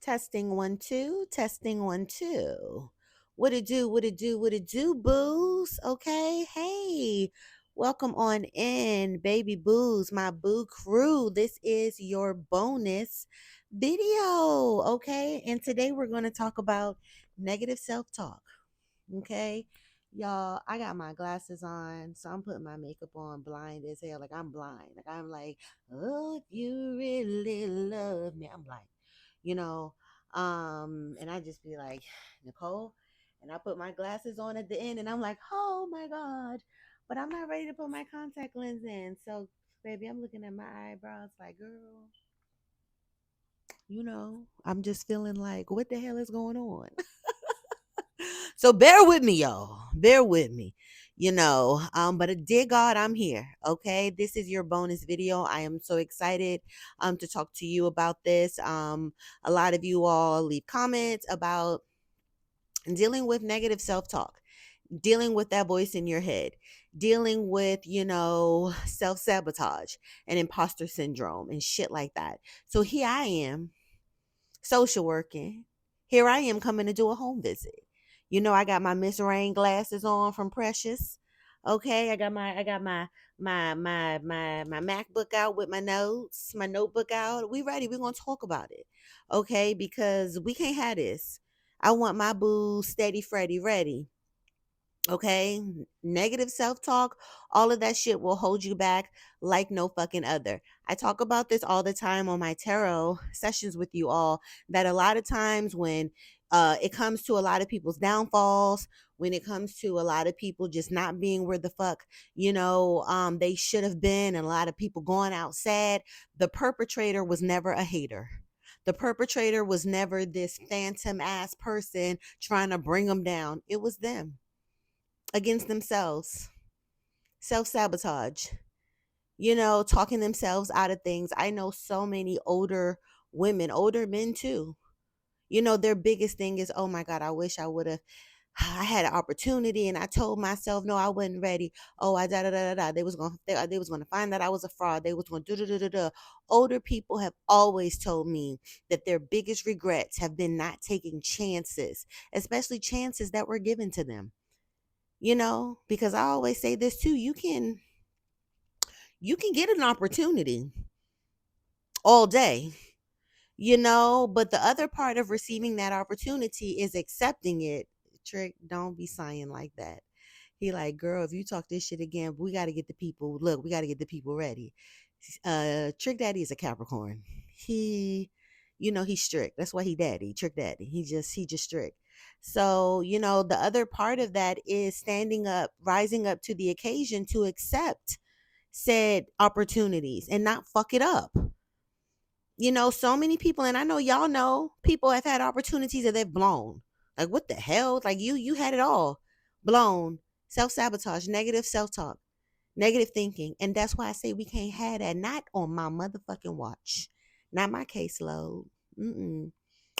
Testing 1 2, testing 1 2. What it do, what it do, what it do, booze? Okay, hey, welcome on in, baby booze, my boo crew. This is your bonus video, okay? And today we're going to talk about negative self talk, okay? Y'all, I got my glasses on, so I'm putting my makeup on blind as hell. Like, I'm blind. Like, I'm like, oh, if you really love me, I'm blind, you know. And I just be like, Nicole, and I put my glasses on at the end, and I'm like, oh my God, but I'm not ready to put my contact lens in. So, baby, I'm looking at my eyebrows like, girl, I'm just feeling like, what the hell is going on? So bear with me, y'all. Bear with me. But dear God, I'm here. Okay. This is your bonus video. I am so excited to talk to you about this. A lot of you all leave comments about dealing with negative self-talk, dealing with that voice in your head, dealing with, self-sabotage and imposter syndrome and shit like that. So here I am, social working. Here I am coming to do a home visit. I got my Miss Rain glasses on from Precious. Okay, I got my MacBook out with my notes, my notebook out. We ready. We're gonna talk about it. Okay, because we can't have this. I want my boo steady Freddy ready. Okay, negative self talk, all of that shit will hold you back like no fucking other. I talk about this all the time on my tarot sessions with you all, that a lot of times when it comes to a lot of people's downfalls, when it comes to a lot of people just not being where the fuck, they should have been, and a lot of people going out sad, the perpetrator was never a hater. The perpetrator was never this phantom ass person trying to bring them down. It was them against themselves. Self-sabotage, talking themselves out of things. I know so many older women, older men too. Their biggest thing is, oh my God, I wish I would have. I had an opportunity and I told myself, no, I wasn't ready. Oh, I da da da da da. They was gonna find that I was a fraud. They was gonna do da da da da. Older people have always told me that their biggest regrets have been not taking chances, especially chances that were given to them. Because I always say this too, you can get an opportunity all day, but the other part of receiving that opportunity is accepting it. Trick, don't be sighing like that. He like, girl, if you talk this shit again, we got to get the people, look, we got to get the people ready. Trick Daddy is a Capricorn. He, he's strict. That's why he daddy, Trick Daddy. He just strict. So, the other part of that is standing up, rising up to the occasion to accept said opportunities and not fuck it up. So many people, and I know y'all know, people have had opportunities that they've blown. Like, what the hell? Like, you had it all blown. Self-sabotage, negative self-talk, negative thinking. And that's why I say we can't have that. Not on my motherfucking watch. Not my caseload. Mm-mm.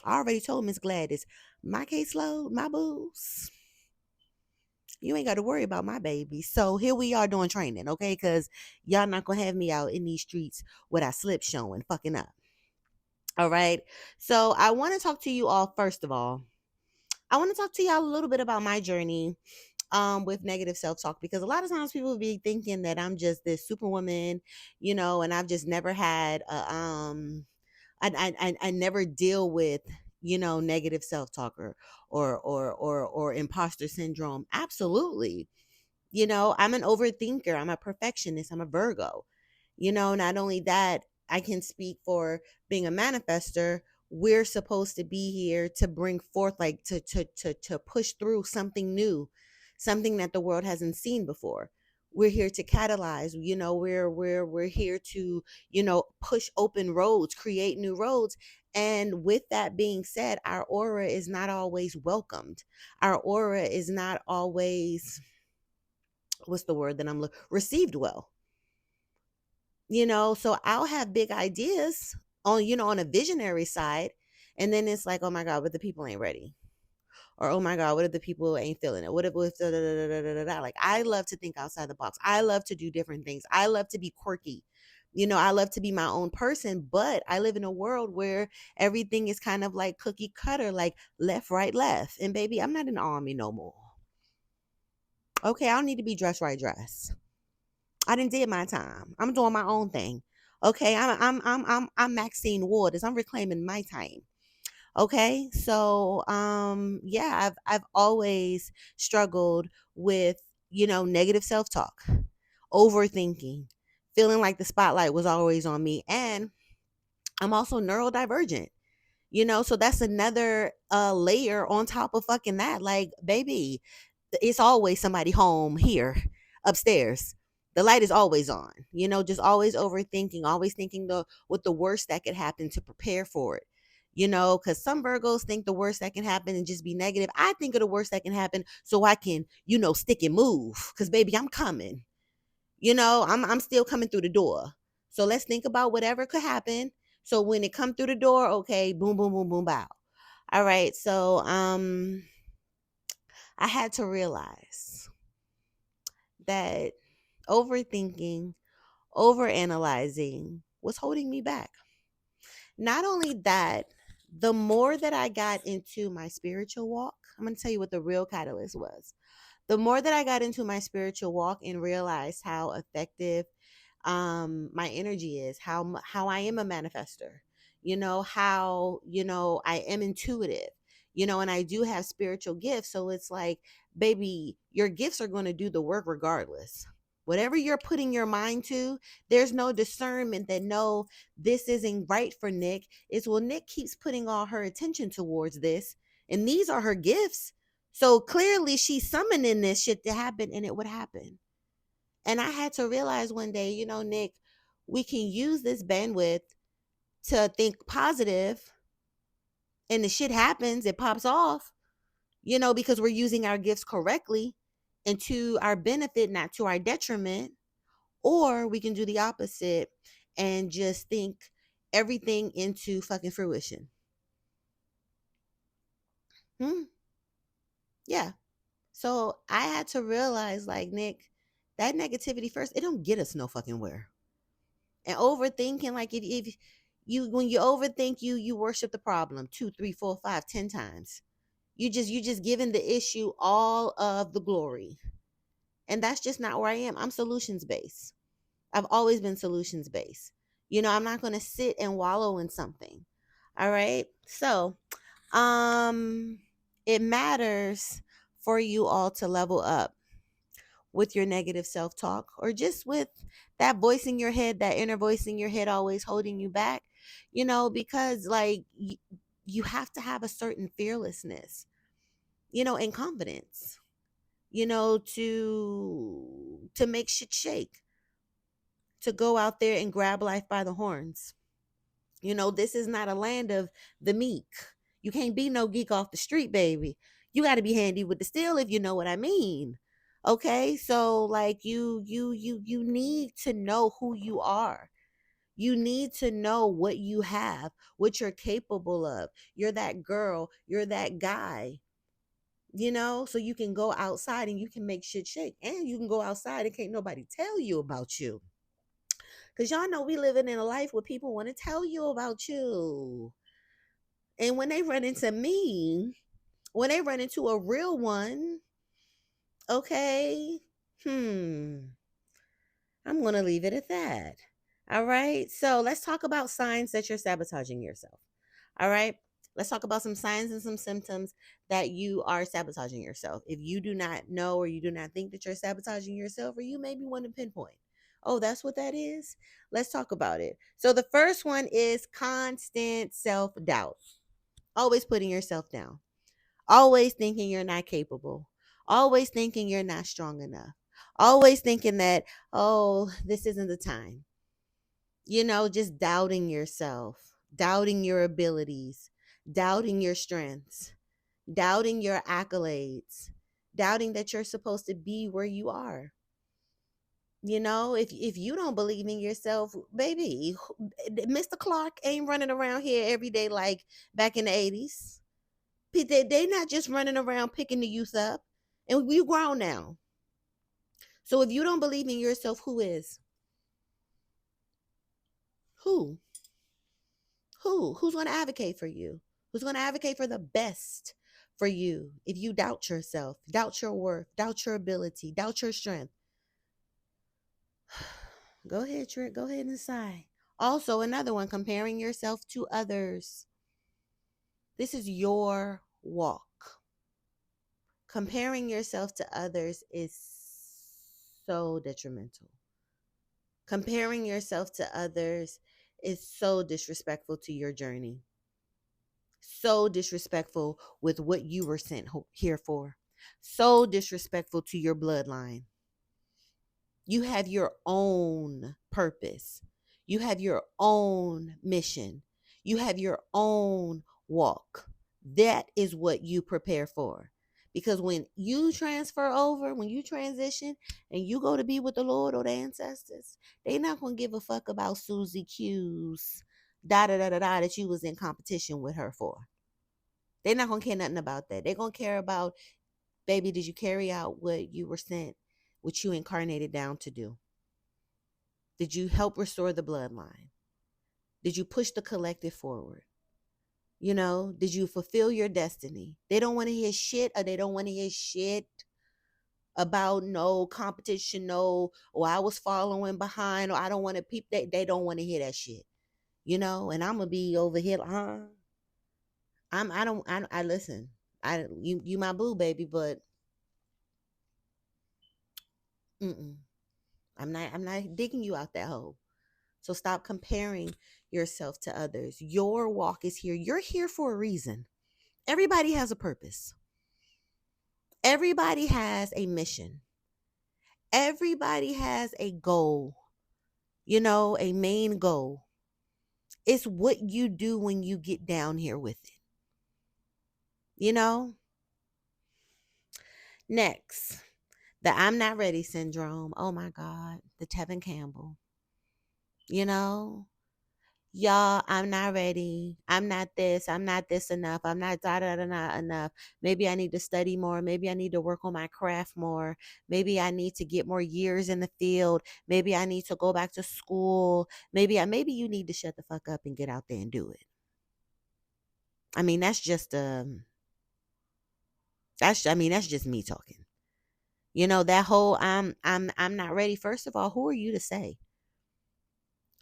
I already told Miss Gladys, my caseload, my booze, you ain't got to worry about my baby. So here we are doing training, okay? Because y'all not going to have me out in these streets with our slip showing, fucking up. All right. So I want to talk to you all, first of all. I want to talk to y'all a little bit about my journey with negative self-talk, because a lot of times people be thinking that I'm just this superwoman, and I've just never had I never deal with, negative self-talk or imposter syndrome. Absolutely. I'm an overthinker, I'm a perfectionist, I'm a Virgo. Not only that, I can speak for being a manifester. We're supposed to be here to bring forth, like, to push through something new, something that the world hasn't seen before. We're here to catalyze, we're here to, push open roads, create new roads. And with that being said, our aura is not always welcomed. Our aura is not always, what's the word that I'm looking, received well. So I'll have big ideas on, on a visionary side, and then it's like, oh my God, but the people ain't ready. Or, oh my God, what if the people ain't feeling it? What if da, da, da, da, da, da, da. Like, I love to think outside the box. I love to do different things. I love to be quirky, I love to be my own person, but I live in a world where everything is kind of like cookie cutter, like left, right, left. And baby, I'm not in the army no more. Okay, I don't need to be dressed right dress. I didn't did my time. I'm doing my own thing. Okay, I'm Maxine Waters. I'm reclaiming my time. Okay, so yeah, I've always struggled with negative self talk, overthinking, feeling like the spotlight was always on me, and I'm also neurodivergent. So that's another layer on top of fucking that. Like, baby, it's always somebody home here upstairs. The light is always on. Just always overthinking, always thinking the worst that could happen to prepare for it. Because some Virgos think the worst that can happen and just be negative. I think of the worst that can happen so I can, stick and move. Because baby, I'm coming. I'm still coming through the door. So let's think about whatever could happen. So when it come through the door, okay, boom, boom, boom, boom, bow. All right. So I had to realize that overthinking, overanalyzing was holding me back. Not only that, the more that I got into my spiritual walk, I'm going to tell you what the real catalyst was. The more that I got into my spiritual walk and realized how effective my energy is, how I am a manifester, how I am intuitive, and I do have spiritual gifts. So it's like, baby, your gifts are going to do the work regardless. Whatever you're putting your mind to, there's no discernment that no, this isn't right for Nick. It's, well, Nick keeps putting all her attention towards this, and these are her gifts. So clearly she's summoning this shit to happen, and it would happen. And I had to realize one day, Nick, we can use this bandwidth to think positive, and the shit happens, it pops off, because we're using our gifts correctly and to our benefit, not to our detriment. Or we can do the opposite and just think everything into fucking fruition. Hmm? Yeah. So I had to realize, like, Nick, that negativity first, it don't get us no fucking where. And overthinking, like, if you, when you overthink, you worship the problem 2 3 4 5 10 times. You just giving the issue all of the glory. And that's just not where I am. I'm solutions based. I've always been solutions based. I'm not going to sit and wallow in something. All right. So it matters for you all to level up with your negative self-talk, or just with that voice in your head, that inner voice in your head always holding you back, because like you have to have a certain fearlessness, and confidence, to make shit shake, to go out there and grab life by the horns. This is not a land of the meek. You can't be no geek off the street, baby. You got to be handy with the steel, if you know what I mean. Okay? So like you need to know who you are. You need to know what you have, what you're capable of. You're that girl, you're that guy. So you can go outside and you can make shit shake. And you can go outside and can't nobody tell you about you. Because y'all know we living in a life where people want to tell you about you. And when they run into me, when they run into a real one, okay, I'm going to leave it at that. All right. So let's talk about signs that you're sabotaging yourself. All right. Let's talk about some signs and some symptoms that you are sabotaging yourself. If you do not know, or you do not think that you're sabotaging yourself, or you maybe want to pinpoint, oh, that's what that is. Let's talk about it. So the first one is constant self doubt, always putting yourself down, always thinking you're not capable, always thinking you're not strong enough, always thinking that, oh, this isn't the time. Just doubting yourself, doubting your abilities, doubting your strengths, doubting your accolades, doubting that you're supposed to be where you are. If you don't believe in yourself, baby, Mr. Clark ain't running around here every day like back in the 80s. They not just running around picking the youth up. And we grown now. So if you don't believe in yourself, who is? Who? Who's going to advocate for you? Who's going to advocate for the best for you? If you doubt yourself, doubt your worth, doubt your ability, doubt your strength, go ahead, Trick. Go ahead and sigh. Also, another one, comparing yourself to others. This is your walk. Comparing yourself to others is so detrimental. Comparing yourself to others is so disrespectful to your journey. So disrespectful with what you were sent here for. So disrespectful to your bloodline. You have your own purpose. You have your own mission. You have your own walk. That is what you prepare for. Because when you transfer over, when you transition and you go to be with the Lord or the ancestors, they're not going to give a fuck about Susie Q's that you was in competition with her for. They're not going to care nothing about that. They're going to care about, baby, did you carry out what you were sent, what you incarnated down to do? Did you help restore the bloodline? Did you push the collective forward? Did you fulfill your destiny? They don't want to hear shit, or they don't want to hear shit about no competition, no, or I was following behind, or I don't want to peep that. They don't want to hear that shit, and I'm going to be over here. I listen. You my boo, baby, but mm-mm. I'm not digging you out that hole. So stop comparing yourself to others. Your walk is here. You're here for a reason. Everybody has a purpose. Everybody has a mission. Everybody has a goal, a main goal. It's what you do when you get down here with it. Next, the I'm not ready syndrome. Oh my God, the Tevin Campbell. You know, y'all, I'm not ready. I'm not this. I'm not this enough. I'm not da enough. Maybe I need to study more. Maybe I need to work on my craft more. Maybe I need to get more years in the field. Maybe I need to go back to school. Maybe you need to shut the fuck up and get out there and do it. I mean, that's just that's just me talking. That whole I'm not ready. First of all, who are you to say?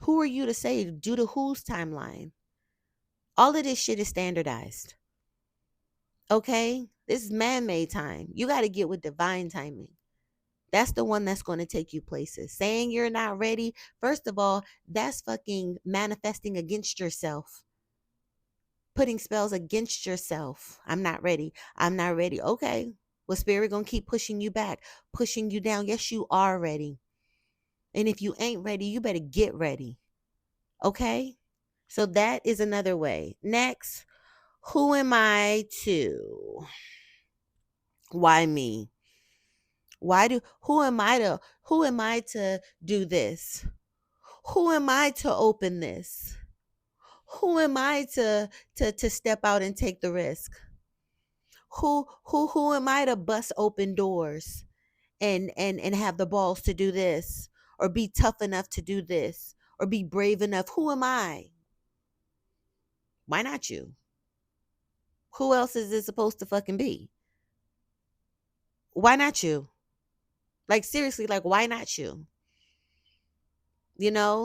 Who are you to say? Due to whose timeline? All of this shit is standardized. Okay? This is man-made time. You got to get with divine timing. That's the one that's going to take you places. Saying you're not ready, first of all, that's fucking manifesting against yourself. Putting spells against yourself. I'm not ready. I'm not ready. Okay. Well, spirit going to keep pushing you back, pushing you down. Yes, you are ready. And if you ain't ready, you better get ready. Okay? So that is another way. Next, who am I to? Why me? Who am I to do this? Who am I to open this? Who am I to step out and take the risk? Who am I to bust open doors and have the balls to do this, or be tough enough to do this, or be brave enough? Who am I? Why not you? Who else is it supposed to fucking be? Why not you? Like, seriously, like, why not you?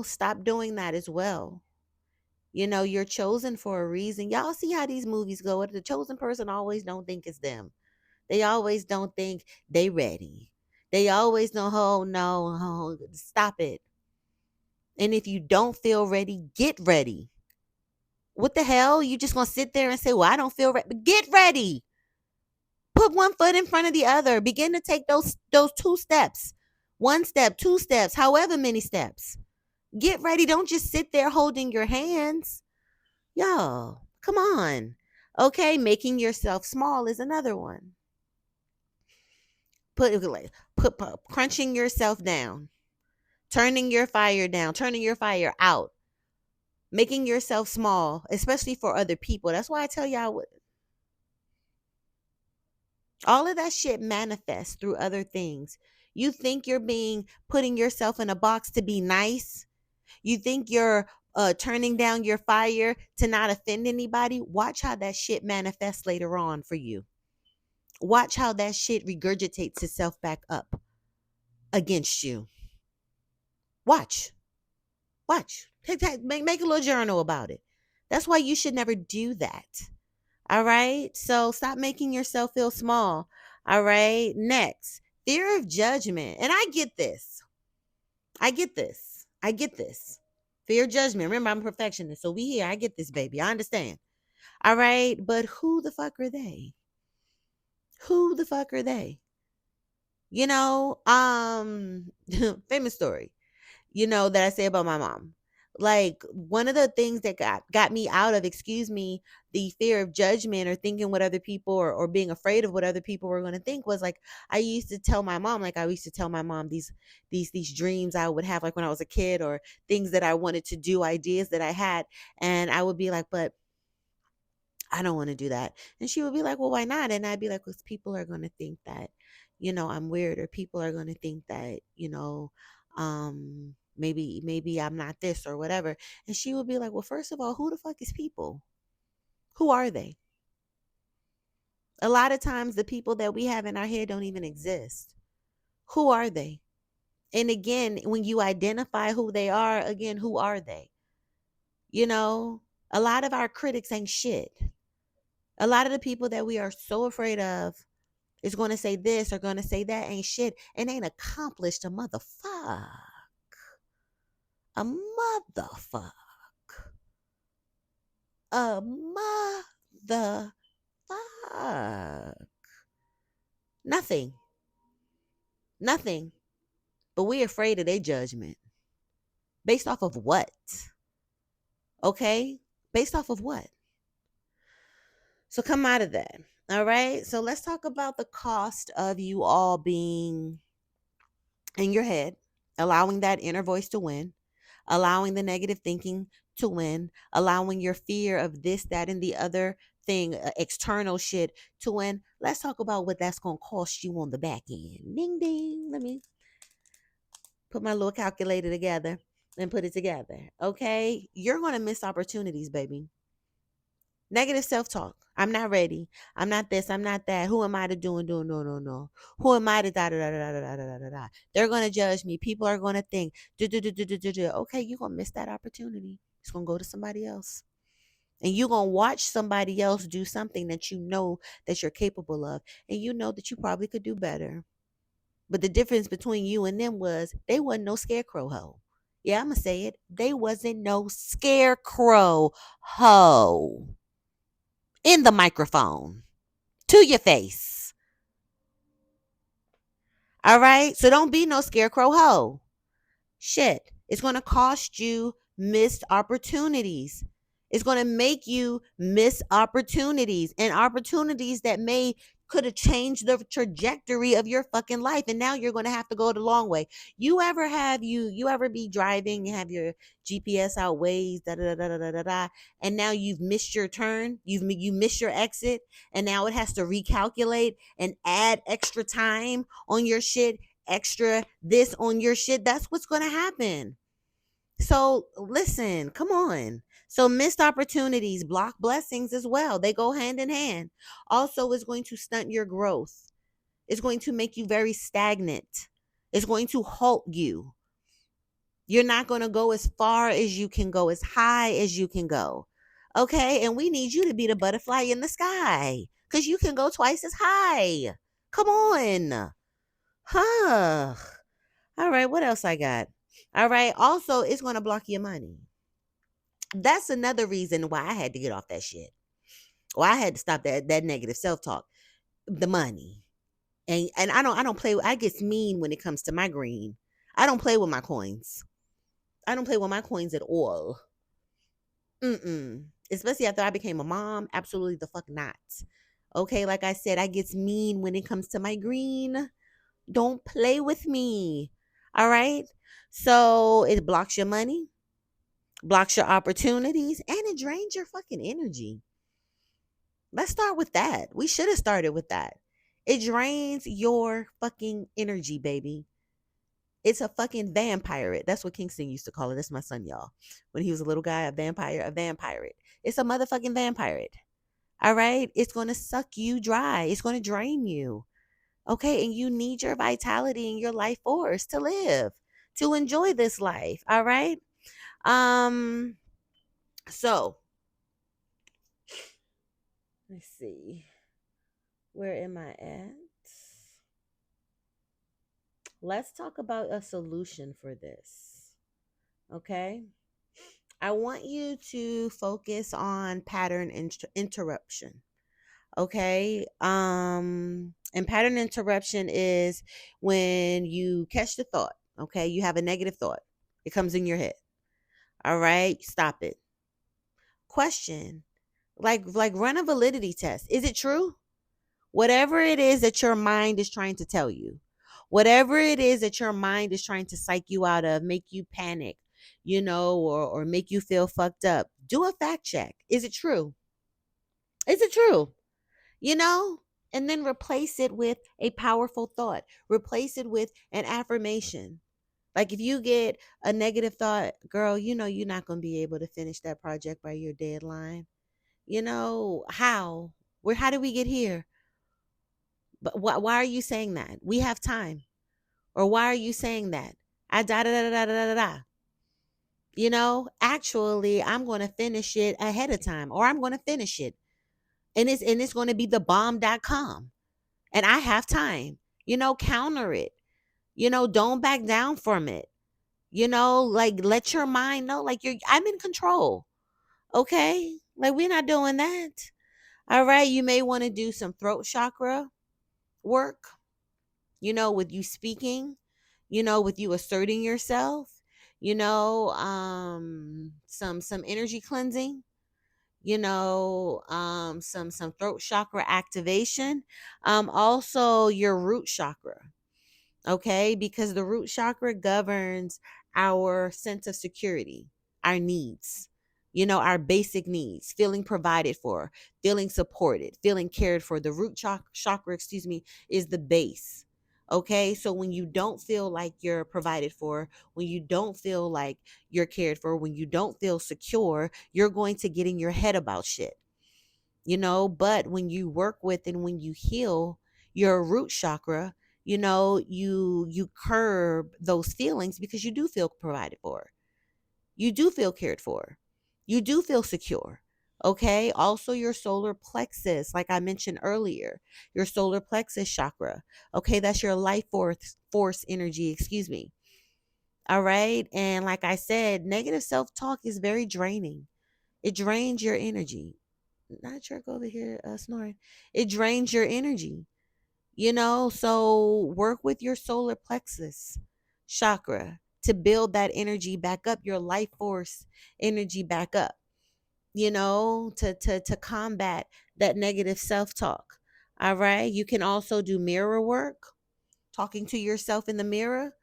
Stop doing that as well. You're chosen for a reason. Y'all see how these movies go. The chosen person always don't think it's them. They always don't think they ready. They always know, oh no, oh, stop it. And if you don't feel ready, get ready. What the hell? You just gonna sit there and say, well, I don't feel ready. But get ready. Put one foot in front of the other. Begin to take those 2 steps. 1 step, 2 steps, however many steps. Get ready. Don't just sit there holding your hands. Y'all, come on. Okay, making yourself small is another one. Put crunching yourself down. Turning your fire down, turning your fire out. Making yourself small, especially for other people. That's why I tell y'all, all of that shit manifests through other things. You think you're putting yourself in a box to be nice. You think you're turning down your fire to not offend anybody, watch how that shit manifests later on for you. Watch how that shit regurgitates itself back up against you. Watch. Watch. Make a little journal about it. That's why you should never do that. All right. So stop making yourself feel small. All right. Next, fear of judgment. And I get this. I get this. I get this. Fear of judgment. Remember, I'm a perfectionist. So we here. I get this, baby. I understand. All right. But who the fuck are they? Who the fuck are they? Famous story, that I say about my mom. Like, one of the things that got me out of, excuse me, the fear of judgment or thinking what other people or being afraid of what other people were going to think was like, I used to tell my mom, these dreams I would have, like when I was a kid, or things that I wanted to do, ideas that I had. And I would be like, but I don't want to do that. And she would be like, well, why not? And I'd be like, because people are going to think that, I'm weird, or people are going to think that, maybe I'm not this or whatever. And she would be like, well, first of all, who the fuck is people? Who are they? A lot of times the people that we have in our head don't even exist. Who are they? And again, when you identify who they are, again, who are they? A lot of our critics ain't shit. A lot of the people that we are so afraid of is going to say this or going to say that ain't shit and ain't accomplished a motherfucker. A motherfucker. A motherfucker. Nothing. Nothing. But we afraid of their judgment. Based off of what? Okay? Based off of what? So come out of that. All right? So let's talk about the cost of you all being in your head, allowing that inner voice to win, allowing the negative thinking to win, allowing your fear of this, that, and the other thing, external shit to win. Let's talk about what that's going to cost you on the back end. Ding, ding. Let me put my little calculator together and put it together. Okay. You're going to miss opportunities, baby. Negative self-talk. I'm not ready. I'm not this. I'm not that. Who am I to do and do? No, no, no. Who am I to da da da da da da da da da? They're gonna judge me. People are gonna think. Do do do do do do do. Okay, you're gonna miss that opportunity. It's gonna go to somebody else, and you're gonna watch somebody else do something that you know that you're capable of, and you know that you probably could do better. But the difference between you and them was they wasn't no scarecrow hoe. Yeah, I'm gonna say it. They wasn't no scarecrow hoe in the microphone to your face. All right? So don't be no scarecrow hoe. Shit. It's going to cost you missed opportunities. It's going to make you miss opportunities, and opportunities that could have changed the trajectory of your fucking life, and now you're going to have to go the long way. You ever be driving, you have your GPS out ways, da da da da da da da, and now you've missed your turn, you missed your exit, and now it has to recalculate and add extra time on your shit, extra this on your shit. That's what's going to happen. So listen, come on. So missed opportunities block blessings as well. They go hand in hand. Also, it's going to stunt your growth. It's going to make you very stagnant. It's going to halt you. You're not going to go as far as you can go, as high as you can go. Okay? And we need you to be the butterfly in the sky, because you can go twice as high. Come on. Huh. All right, what else I got? All right, also, it's going to block your money. That's another reason why I had to get off that shit. Why I had to stop that negative self-talk. The money. And I don't play. I get mean when it comes to my green. I don't play with my coins. I don't play with my coins at all. Especially after I became a mom. Absolutely the fuck not. Okay, like I said, I get mean when it comes to my green. Don't play with me. All right? So it blocks your money, blocks your opportunities, and it drains your fucking energy. Let's start with that. We should have started with that. It drains your fucking energy, baby. It's a fucking vampire. That's what Kingston used to call it. That's my son, y'all. When he was a little guy, a vampire, a vampire. It's a motherfucking vampire. All right? It's going to suck you dry. It's going to drain you. Okay? And you need your vitality and your life force to live, to enjoy this life. All right? Um so, let's see. Where am I at? Let's talk about a solution for this. Okay? I want you to focus on pattern interruption. Okay? And pattern interruption is when you catch the thought, okay? You have a negative thought. It comes in your head. All right? Stop it. Question. Like run a validity test. Is it true? Whatever it is that your mind is trying to tell you, whatever it is that your mind is trying to psych you out of, make you panic, or make you feel fucked up, do a fact check. Is it true? Is it true? You know? And then replace it with a powerful thought, replace it with an affirmation. Like if you get a negative thought, girl, you're not going to be able to finish that project by your deadline. How? How did we get here? But why are you saying that? We have time. Or why are you saying that? I da da da da da da da da. Actually, I'm going to finish it ahead of time, or I'm going to finish it. And it's going to be the bomb.com. And I have time. Counter it. Don't back down from it. Like let your mind know like I'm in control. Okay? Like we're not doing that. All right, you may want to do some throat chakra work, with you speaking, with you asserting yourself, some energy cleansing, some throat chakra activation, also your root chakra. Okay, because the root chakra governs our sense of security, our needs, our basic needs, feeling provided for, feeling supported, feeling cared for. The root chakra, is the base. Okay, so when you don't feel like you're provided for, when you don't feel like you're cared for, when you don't feel secure, you're going to get in your head about shit. But when you work with and when you heal your root chakra, you curb those feelings because you do feel provided for, you do feel cared for, you do feel secure. Okay, also your solar plexus, like I mentioned earlier, your solar plexus chakra. Okay, that's your life force energy, excuse me. All right, and like I said, negative self-talk is very draining. It drains your energy. Not jerk over here snoring. It drains your energy. So work with your solar plexus chakra to build that energy back up, your life force energy back up, to combat that negative self-talk. All right, you can also do mirror work, talking to yourself in the mirror,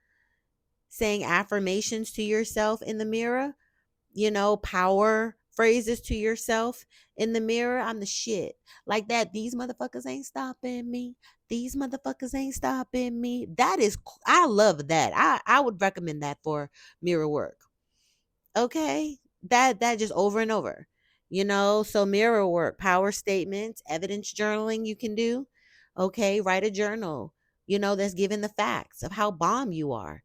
saying affirmations to yourself in the mirror, power phrases to yourself in the mirror. I'm the shit. Like that. These motherfuckers ain't stopping me. These motherfuckers ain't stopping me. I love that. I would recommend that for mirror work. Okay. That just over and over. So mirror work, power statements, evidence journaling you can do. Okay. Write a journal, that's giving the facts of how bomb you are,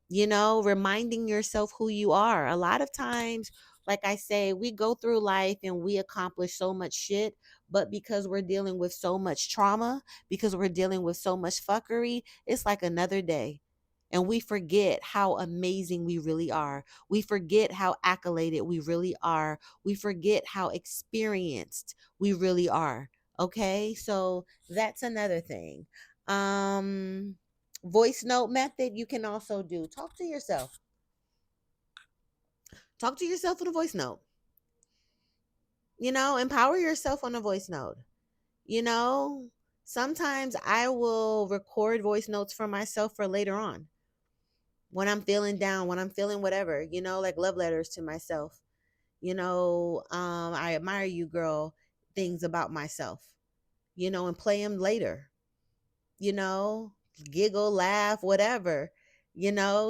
reminding yourself who you are. A lot of times, like I say, we go through life and we accomplish so much shit, but because we're dealing with so much trauma, because we're dealing with so much fuckery, it's like another day. And we forget how amazing we really are. We forget how accoladed we really are. We forget how experienced we really are. Okay? So that's another thing. Um Voice note method you can also do. Talk to yourself with a voice note. Empower yourself on a voice note. you know Sometimes I will record voice notes for myself for later on, when I'm feeling down, when I'm feeling whatever, like love letters to myself. I admire you, girl, things about myself, and play them later, you know giggle, laugh, whatever.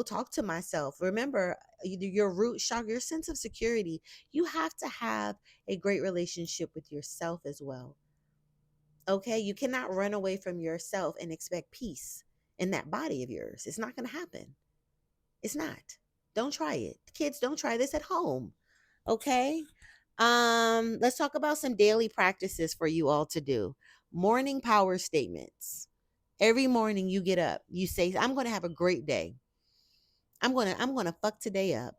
Talk to myself. Remember, your root chakra, your sense of security. You have to have a great relationship with yourself as well. Okay? You cannot run away from yourself and expect peace in that body of yours. It's not going to happen. It's not. Don't try it. Kids, don't try this at home. Okay? Let's talk about some daily practices for you all to do. Morning power statements. Every morning you get up, you say, I'm going to have a great day. I'm going to fuck today up.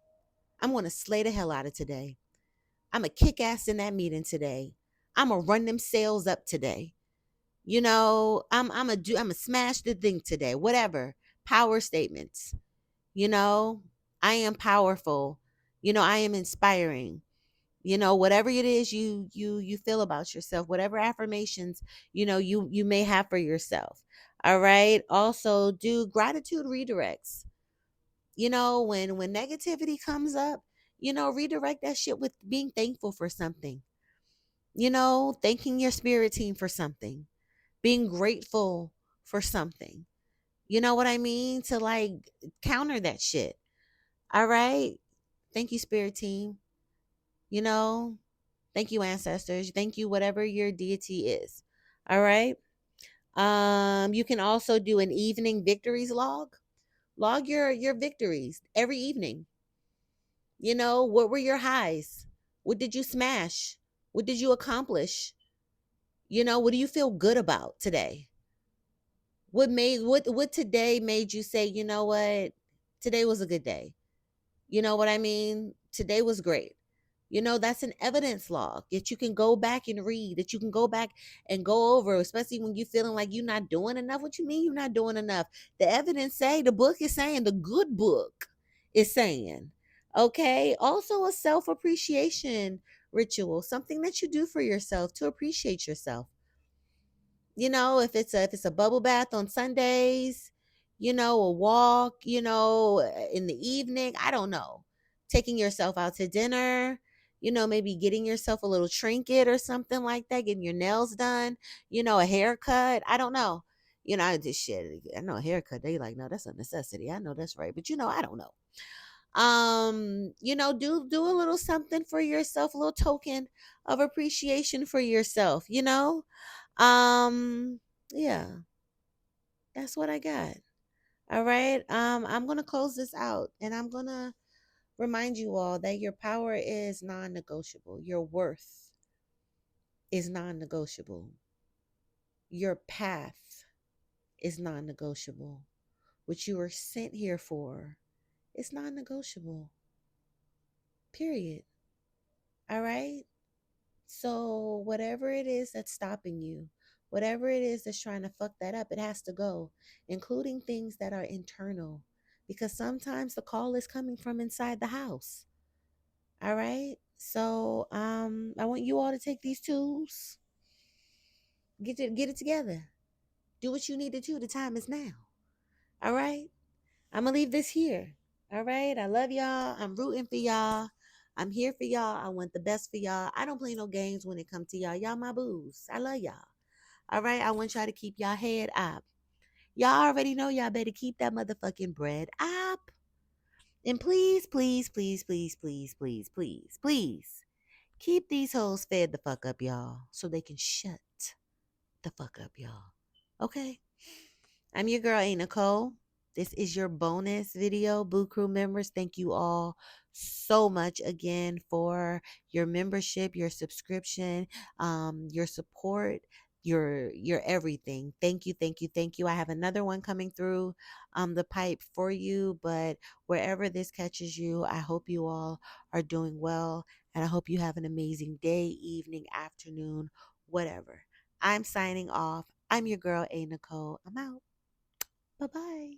I'm going to slay the hell out of today. I'm going to kick ass in that meeting today. I'm going to run them sales up today. I'm going to smash the thing today. Whatever. Power statements. I am powerful. I am inspiring. Whatever it is you feel about yourself, whatever affirmations you may have for yourself. All right. Also, do gratitude redirects. When negativity comes up, redirect that shit with being thankful for something. Thanking your spirit team for something, being grateful for something. You know what I mean? To like counter that shit. All right. Thank you, spirit team. You know, thank you, ancestors. Thank you, whatever your deity is. All right. You can also do an evening victories log. Log your victories every evening. What were your highs? What did you smash? What did you accomplish? What do you feel good about today? What today made you say, you know what? Today was a good day. You know what I mean? Today was great. That's an evidence log that you can go back and read, that you can go back and go over, especially when you're feeling like you're not doing enough. What you mean you're not doing enough? The evidence say, the book is saying, the good book is saying. Okay. Also a self-appreciation ritual, something that you do for yourself to appreciate yourself. If it's a bubble bath on Sundays, a walk, in the evening, I don't know. Taking yourself out to dinner, maybe getting yourself a little trinket or something like that, getting your nails done, a haircut. I don't know. I just shit. I know a haircut. They like, no, that's a necessity. I know that's right. But I don't know. Do a little something for yourself, a little token of appreciation for yourself, um, yeah, that's what I got. All right. I'm gonna close this out and I'm gonna remind you all that your power is non-negotiable. Your worth is non-negotiable. Your path is non-negotiable. What you were sent here for is non-negotiable. Period. All right. So, whatever it is that's stopping you, whatever it is that's trying to fuck that up, it has to go, including things that are internal, because sometimes the call is coming from inside the house. All right. So, I want you all to take these tools, get it together, do what you need to do. The time is now. All right. I'm gonna leave this here. All right. I love y'all. I'm rooting for y'all. I'm here for y'all. I want the best for y'all. I don't play no games when it comes to y'all. Y'all my booze. I love y'all. All right. I want y'all to keep y'all head up. Y'all already know y'all better keep that motherfucking bread up. And please, please, please, please, please, please, please, please keep these hoes fed the fuck up, y'all, so they can shut the fuck up, y'all. Okay? I'm your girl, a.Nichole. This is your bonus video. Boo Crew members, thank you all so much again for your membership, your subscription, your support, your everything. Thank you, thank you, thank you. I have another one coming through the pipe for you, but wherever this catches you, I hope you all are doing well, and I hope you have an amazing day, evening, afternoon, whatever. I'm signing off. I'm your girl, a.Nichole. I'm out. Bye bye.